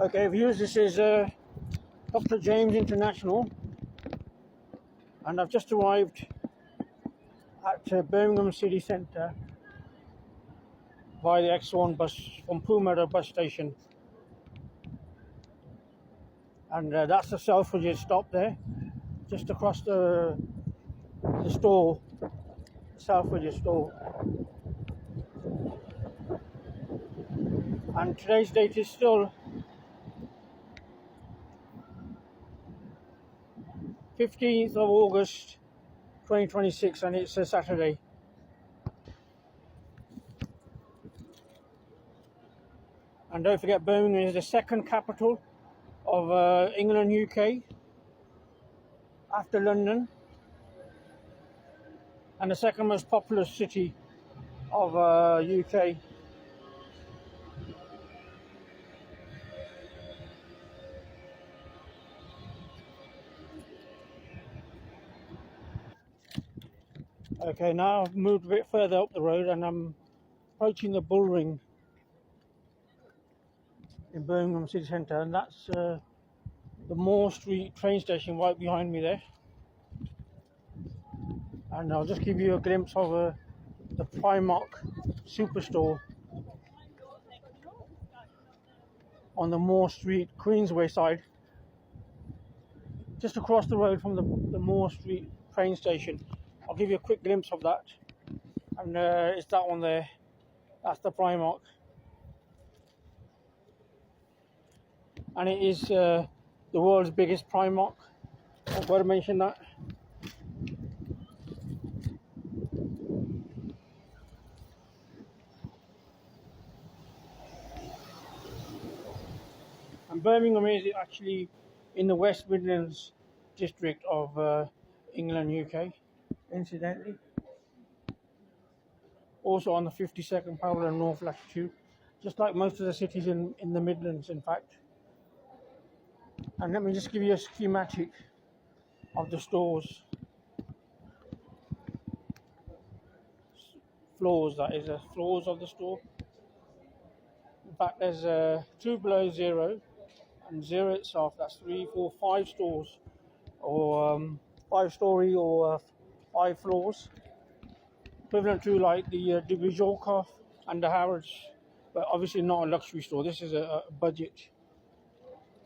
Okay, viewers, this is Dr. James International, and I've just arrived at Birmingham City Centre via the X1 bus from Meadow bus station, and that's the Selfridges stop there, just across the store, Selfridges store. And today's date is still 15th of August 2026, and it's a Saturday. And don't forget, Birmingham is the second capital of England, UK, after London, and the second most populous city of UK. Okay, now I've moved a bit further up the road and I'm approaching the Bull Ring in Birmingham City Centre, and that's the Moore Street train station right behind me there. And I'll just give you a glimpse of the Primark superstore on the Moore Street Queensway side, just across the road from the Moore Street train station. I'll give you a quick glimpse of that, and it's that one there. That's the Primark, and it is the world's biggest Primark. I've got to mention that. And Birmingham is actually in the West Midlands district of England, UK, incidentally. Also on the 52nd parallel north latitude, just like most of the cities in the Midlands, in fact. And let me just give you a schematic of the stores. Floors, that is, floors of the store. In fact, there's 2 below 0, and 0 itself, that's 3, 4, 5 stores, or 5-storey or 5 floors, equivalent to like the Divisionka and the Harrods, but obviously not a luxury store. This is a budget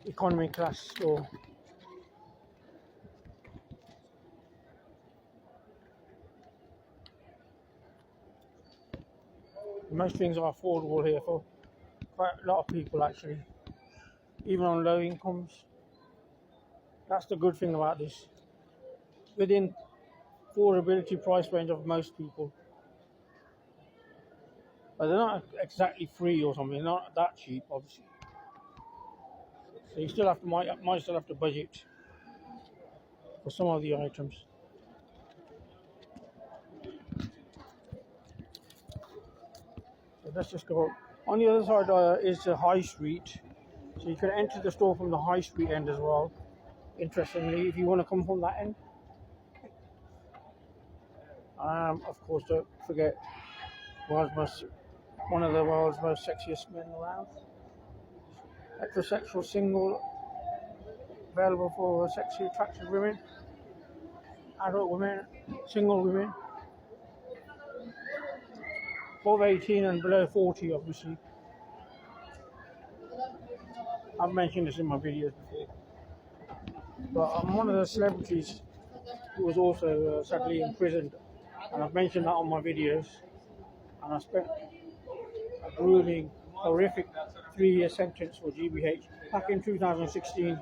economy class store. Most things are affordable here for quite a lot of people, actually, even on low incomes. That's the good thing about this. Within affordability price range of most people, but they're not exactly free or something. They're not that cheap, obviously. So you still have to might still have to budget for some of the items. So let's just go. On the other side is the High Street, so you can enter the store from the High Street end as well. Interestingly, if you want to come from that end. Of course, don't forget, one of the world's most sexiest men around. Heterosexual single, available for sexy, attractive women, adult women, single women, above 18 and below 40, obviously. I've mentioned this in my videos before. But I'm one of the celebrities who was also sadly imprisoned, and I've mentioned that on my videos. And I spent a grueling, horrific 3-year sentence for GBH back in 2016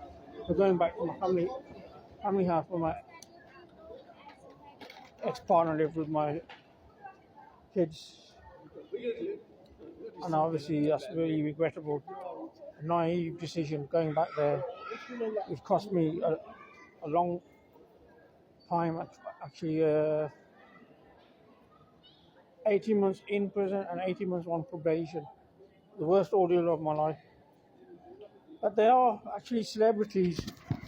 for going back to my family house where my ex-partner lived with my kids. And obviously that's really regrettable. A naive decision going back there. It cost me a long time, actually 18 months in prison and 18 months on probation. The worst ordeal of my life. But there are actually celebrities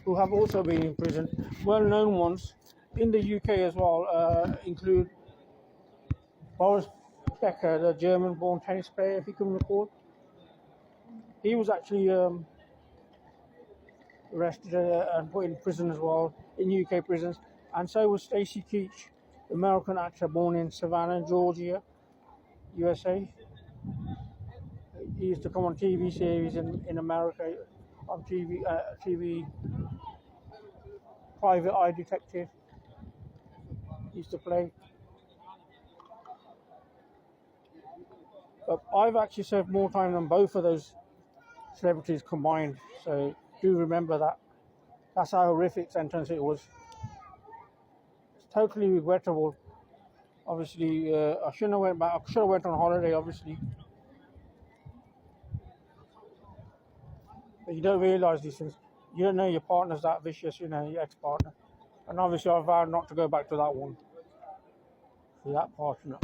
who have also been in prison, well-known ones in the UK as well, include Boris Becker, the German-born tennis player, if you can recall. He was actually arrested and put in prison as well, in UK prisons. And so was Stacey Keach, the American actor born in Savannah, Georgia, USA. He used to come on TV series in America, on TV, Private Eye Detective. He used to play. But I've actually served more time than both of those celebrities combined, so do remember that. That's how horrific sentence it was. It's totally regrettable. Obviously, I shouldn't have went back. I should have went on holiday, obviously. But you don't realise these things. You don't know your partner's that vicious, you know, your ex-partner. And obviously, I vowed not to go back to that one. For that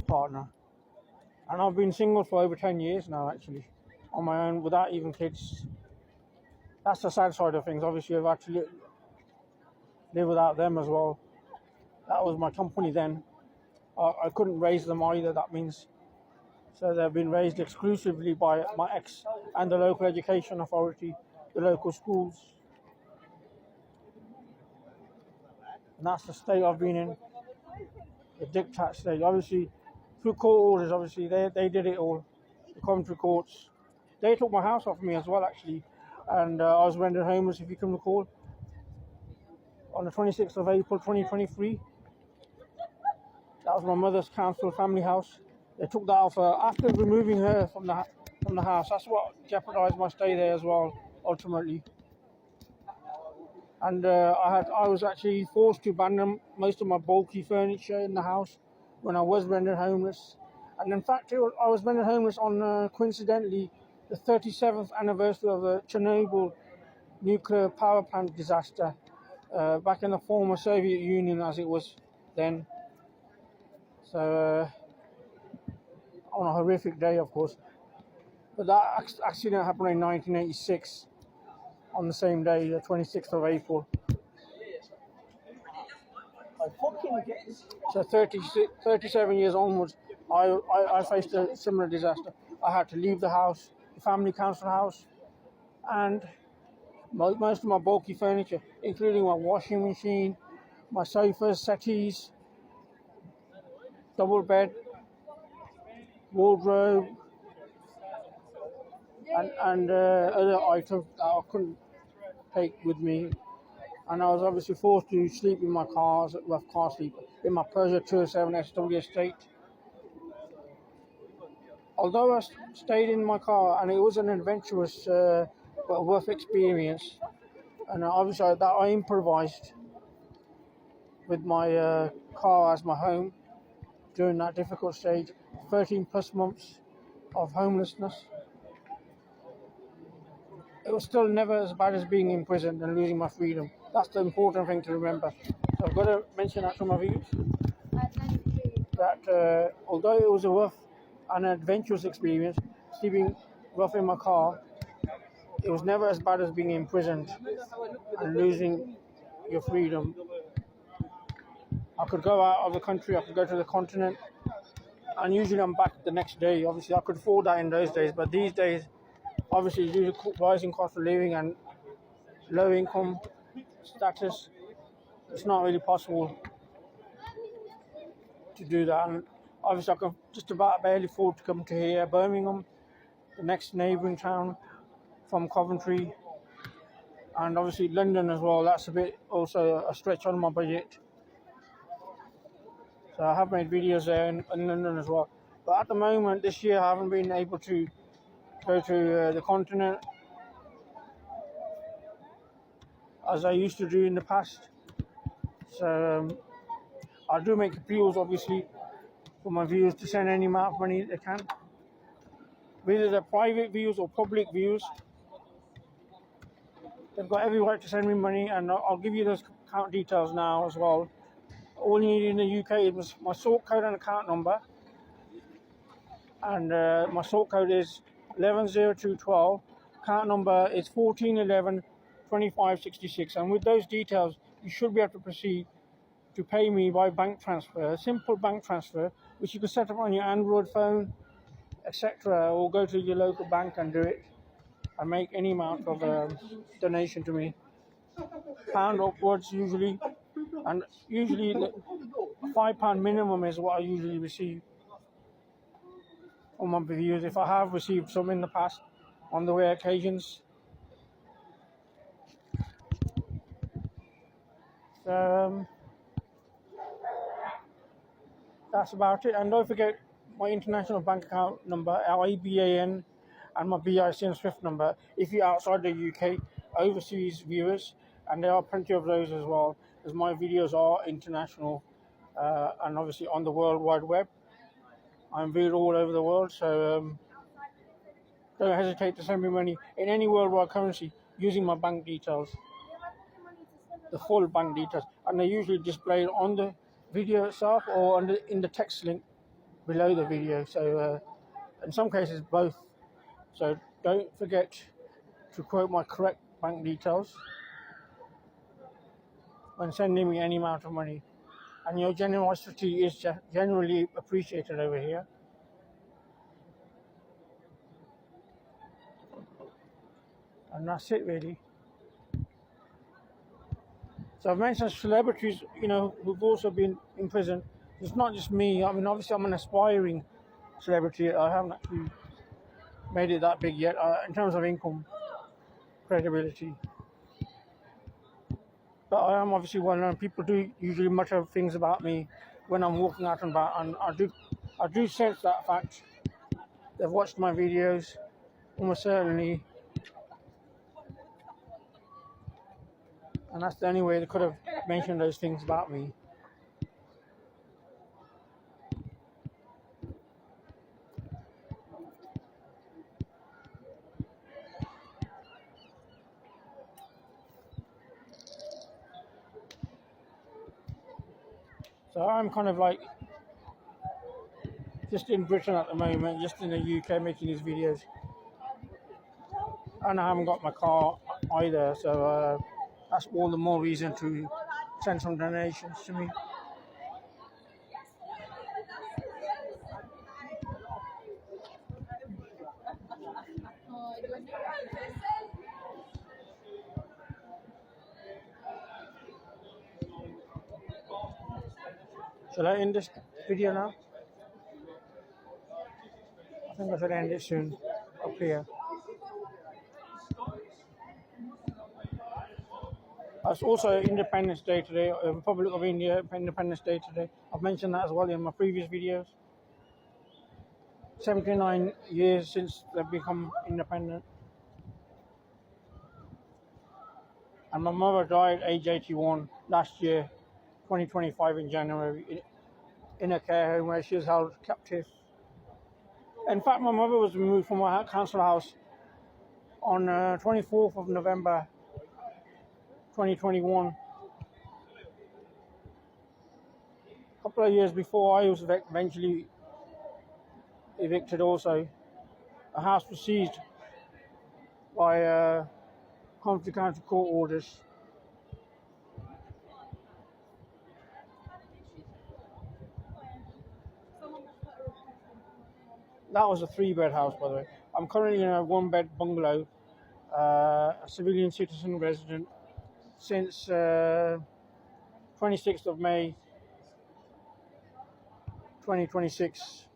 partner. And I've been single for over 10 years now, actually, on my own, without even kids. That's the sad side of things. Obviously, I've had to live without them as well. That was my company then. I couldn't raise them either, that means. So they've been raised exclusively by my ex and the local education authority, the local schools. And that's the state I've been in, the diktat state. Obviously, through court orders, obviously, they did it all. The Coventry courts. They took my house off me as well, actually. And I was rendered homeless, if you can recall, on the 26th of April 2023. That was my mother's council family house. They took that off her after removing her from the house. That's what jeopardised my stay there as well, ultimately. And I was actually forced to abandon most of my bulky furniture in the house when I was rendered homeless. And in fact, I was rendered homeless on, coincidentally, the 37th anniversary of the Chernobyl nuclear power plant disaster back in the former Soviet Union, as it was then. So, on a horrific day, of course. But that accident happened in 1986, on the same day, the 26th of April. So 37 years onwards, I faced a similar disaster. I had to leave the house, the family council house, and most of my bulky furniture, including my washing machine, my sofas, settees, double bed, wardrobe, and other items that I couldn't take with me. And I was obviously forced to sleep in my cars, rough car sleep, in my Peugeot 207 SW estate. Although I stayed in my car, and it was an adventurous but worth experience, and obviously I improvised with my car as my home during that difficult stage, 13 plus months of homelessness. It was still never as bad as being imprisoned and losing my freedom. That's the important thing to remember. So I've got to mention that to my viewers, that although it was a rough and adventurous experience, sleeping rough in my car, it was never as bad as being imprisoned and losing your freedom. I could go out of the country, I could go to the continent, and usually I'm back the next day. Obviously, I could afford that in those days, but these days, obviously, due to rising cost of living and low income status, it's not really possible to do that. And obviously, I could just about barely afford to come to here, Birmingham, the next neighbouring town from Coventry, and obviously London as well. That's a bit also a stretch on my budget. So I have made videos there in London as well. But at the moment, this year, I haven't been able to go to the continent as I used to do in the past. So I do make appeals, obviously, for my viewers to send any amount of money they can, whether they're private views or public views. They've got every right to send me money, and I'll give you those account details now as well. All you need in the UK is my sort code and account number, and my sort code is 110212, account number is 1411 2566, and with those details you should be able to proceed to pay me by bank transfer, a simple bank transfer which you can set up on your Android phone, etc., or go to your local bank and do it and make any amount of donation to me. £5 upwards usually, and usually the £5 minimum is what I usually receive on my videos, if I have received some in the past on the rare occasions. That's about it, and don't forget my international bank account number, IBAN, and my BIC and SWIFT number if you're outside the UK, overseas viewers, and there are plenty of those as well, as my videos are international and obviously on the World Wide Web. I'm viewed all over the world, so don't hesitate to send me money in any worldwide currency using my bank details, the full bank details, and they're usually displayed on the video itself or in the text link below the video. So in some cases both. So don't forget to quote my correct bank details when sending me any amount of money, and your generosity is generally appreciated over here. And that's it really. So I've mentioned celebrities, who've also been in prison. It's not just me. I mean, obviously I'm an aspiring celebrity. I haven't actually made it that big yet in terms of income, credibility. But I am obviously well known. People do usually mutter things about me when I'm walking out and about, and I do sense that fact. They've watched my videos, almost certainly. And that's the only way they could have mentioned those things about me. So I'm kind of like just in Britain at the moment, just in the UK making these videos. And I haven't got my car either, so that's all the more reason to send some donations to me. Shall I end this video now? I think I should end it soon, up here. It's also Independence Day today, Republic of India, Independence Day today. I've mentioned that as well in my previous videos. 79 years since they've become independent. And my mother died age 81 last year, 2025 in January, in a care home where she was held captive. In fact, my mother was removed from my council house on 24th of November 2021. A couple of years before I was eventually evicted also. The house was seized by Coventry County court orders. That was a 3-bed house, by the way. I'm currently in a 1-bed bungalow, a civilian citizen resident, since 26th of May 2026.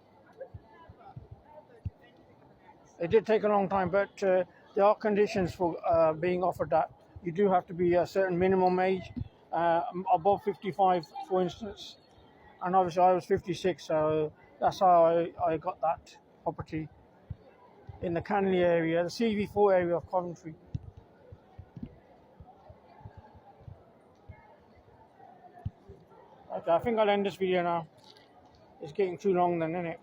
It did take a long time, but there are conditions for being offered that. You do have to be a certain minimum age, above 55 for instance, and obviously I was 56, so that's how I got that property in the Canley area, the CV4 area of Coventry. Okay, I think I'll end this video now. It's getting too long then, isn't it?